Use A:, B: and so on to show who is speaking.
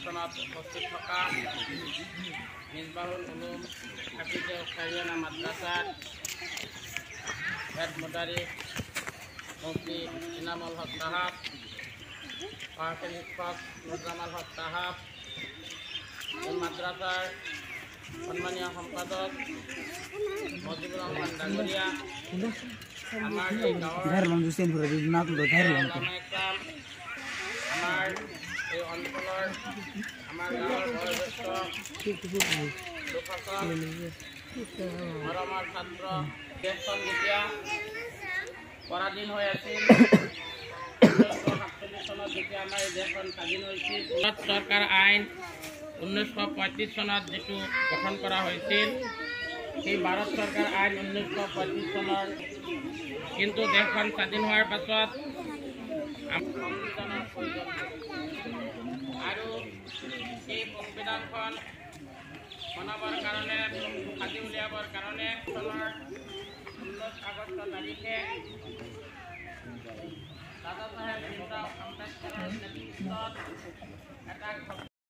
A: অনুষ্ঠানত উপস্থিত থকা মিসবাহুল উলুম হাফিজে খাইয়ানা মাদ্রাসার হেড মুদারিস মুফতি ইনামুল হক সাহাব, মাহফিল শিক্ষক নুরজামাল হক সাহাব, এই মাদ্রাসার সম্মানীয় সম্পাদক মজিবুর রহমান ডাঙরিয়া, আমার এই গাঁৱৰ আমাৰ এই অঞ্চলৰ আমাৰ গাঁৱৰ বয়োজ্যেষ্ঠ লোকসকল, মৰমৰ ছাত্ৰ, দেশখন যেতিয়া পৰাধীন হৈ আছিল 1947 চনত যেতিয়া আমাৰ এই দেশখন স্বাধীন হৈছিল, ভাৰত চৰকাৰ আইন 1935 চনত যেটো গঠন কৰা হৈছিল, সেই ভাৰত চৰকাৰ আইন 1935 চনৰ কিন্তু দেশখন স্বাধীন হোৱাৰ পাছত সংবিধানৰ প্ৰয়োজন আৰু এই সংবিধানখন বনাবৰ কাৰণে সাজি উলিয়াবৰ কাৰণে চনৰ 19 আগষ্ট তাৰিখে দাদা চাহেব ভীমৰাও আম্বেদকাৰৰ নেতৃত্বত এটা